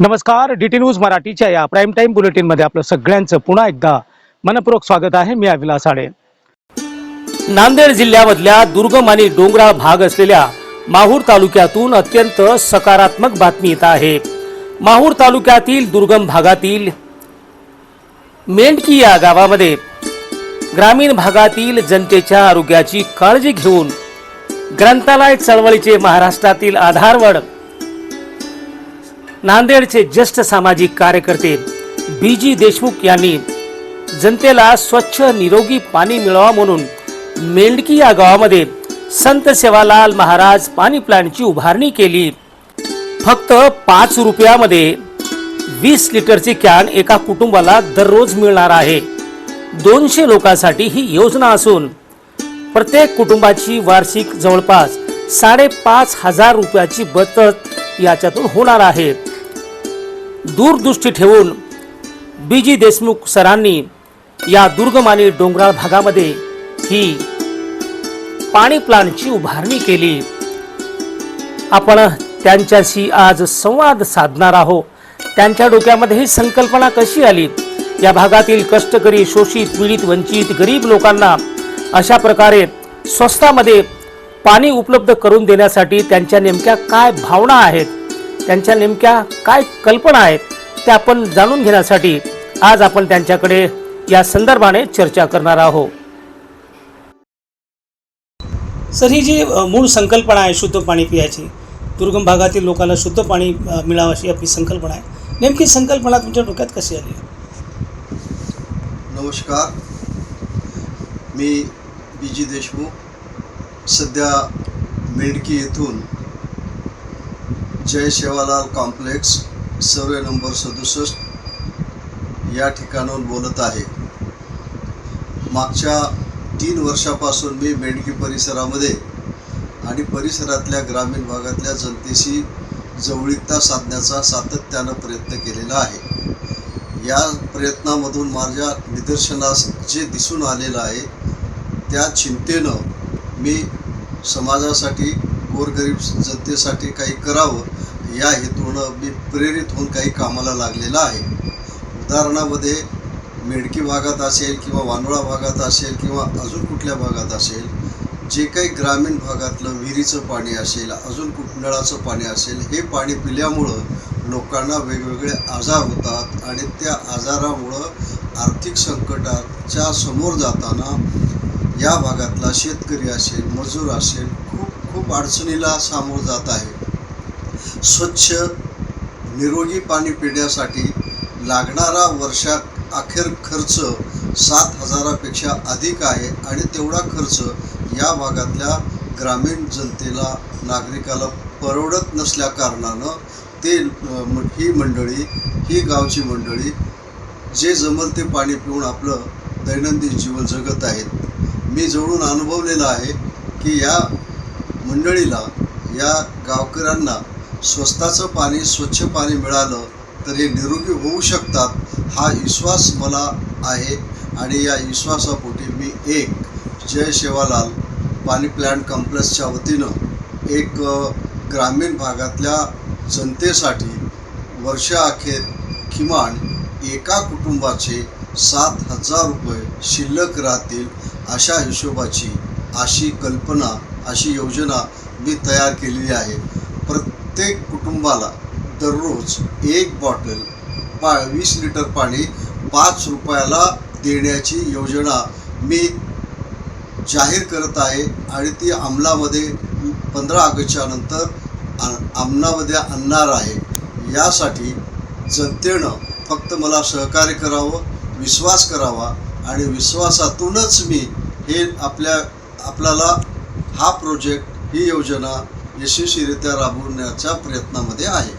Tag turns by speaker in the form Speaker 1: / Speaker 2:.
Speaker 1: नमस्कार, DT news मराठीच्या या प्राईम टाइम बुलेटिनमध्ये आपलं सगळ्यांचं पुन्हा एकदा मनपूर्वक स्वागत आहे. मी अविलास आडे.
Speaker 2: नांदेड जिल्ह्यामधल्या दुर्गम आणि डोंगराळ भाग असलेल्या माहूर तालुक्यातून अत्यंत सकारात्मक बातमी येत आहे. माहूर तालुक्यातील दुर्गम भागातील मेंढकी या गावामध्ये ग्रामीण भागातील जनतेच्या आरोग्याची काळजी घेऊन ग्रंथालय चळवळीचे महाराष्ट्रातील आधारवड नांदेडचे ज्येष्ठ सामाजिक कार्यकर्ते बीजी देशमुख यांनी जनतेला स्वच्छ निरोगी पाणी मिळावं म्हणून मेंढकी या गावामध्ये संत सेवालाल महाराज पाणी प्लांटची उभारणी केली. फक्त 5 रुपयामध्ये 20 लिटरची कॅन एका कुटुंबाला दररोज मिळणार आहे. 200 लोकांसाठी ही योजना असून प्रत्येक कुटुंबाची वार्षिक जवळपास 5,500 रुपयाची बचत याच्यातून होणार आहे. दूरदृष्टी ठेवून बीजी देशमुख सरांनी या दुर्गम आणि डोंगराळ भागामध्ये ही पाणी प्लांटची उभारणी केली. आपण त्यांच्याशी आज संवाद साधणार आहोत. त्यांच्या डोक्यामध्ये ही संकल्पना कशी आली, या भागातील कष्टकरी, शोषित, पीडित, वंचित, गरीब लोकांना अशा प्रकारे स्वस्तामध्ये पाणी उपलब्ध करून देण्यासाठी त्यांच्या नेमक्या काय भावना आहेत, त्यांच्या नेमक्या काय कल्पना आहेत, ते आपण जाणून घेण्यासाठी आज आपण त्यांच्याकडे या संदर्भाने चर्चा करणार आहोत. सर, ही जी मूळ संकल्पना आहे शुद्ध पाणी पिण्याची, दुर्गम भागातील लोकांना शुद्ध पाणी मिळावं अशी आपली संकल्पना आहे, नेमकी संकल्पना तुमच्या डोक्यात कशी आली?
Speaker 3: नमस्कार, मी बीजी देशमुख, सध्या मेंढकी येथून जय सेवालाल कॉम्प्लेक्स सर्वे नंबर 67 या ठिकाणाहून बोलत आहे. मागच्या 3 वर्षापासून मी मेंढकी परिसरामध्ये आणि परिसरातल्या ग्रामीण भागातल्या जनतेशी जवळीकता साधण्याचा सातत्यानं प्रयत्न केलेला आहे. या प्रयत्नामधून माझ्या निदर्शनास जे दिसून आलेलं आहे त्या चिंतेनं मी समाजासाठी, गोरगरीब जनतेसाठी काही करावं या हेतूनं मी प्रेरित होऊन काही कामाला लागलेला आहे. उदाहरणामध्ये मेंढकी भागात असेल किंवा वानोळा भागात असेल किंवा अजून कुठल्या भागात असेल, जे काही ग्रामीण भागातलं विहिरीचं पाणी असेल, अजून नळाचं पाणी असेल, हे पाणी पिल्यामुळं लोकांना वेगवेगळे आजार होतात आणि त्या आजारामुळं आर्थिक संकटाच्या समोर जाताना या भागातला शेतकरी असेल, मजूर असेल, खूप अडचणीला सामोरं जात आहे. स्वच्छ निरोगी पाणी पिण्यासाठी लागणारा वर्षात अखेर खर्च 7,000पेक्षा अधिक आहे आणि तेवढा खर्च या भागातल्या ग्रामीण जनतेला, नागरिकाला परवडत नसल्या कारणानं ही गावची मंडळी जे जमल ते पाणी पिऊन आपलं दैनंदिन जीवन जगत आहेत. मी जवळून अनुभवलेलं आहे की या मंडळीला, या गावकऱ्यांना स्वस्ताचं पाणी, स्वच्छ पाणी मिळालं तर हे निरोगी होऊ शकतात, हा विश्वास मला आहे. आणि या विश्वासापोटी मी एक जय सेवालाल पाणी प्लांट कॉम्प्लेक्सच्या वतीनं एक ग्रामीण भागातल्या जनतेसाठी वर्षाअखेर किमान एका कुटुंबाचे 7,000 रुपये शिल्लक राहतील अशा हिशोबाची अशी कल्पना, अशी योजना मी तयार केलेली आहे. प्रत्येक कुटुंबाला दररोज एक बॉटल 20 लिटर पाणी 5 रुपयाला देण्याची योजना मी जाहीर करत आहे आणि ती अंमलामध्ये 15 ऑगस्टच्या नंतर अंमलामध्ये आणणार आहे. यासाठी जनतेनं फक्त मला सहकार्य करावं, विश्वास करावा आणि विश्वासातूनच मी हे आपल्याला हा प्रोजेक्ट, ही योजना यशस्वीरित्या राबवण्याच्या प्रयत्नामध्ये आहे.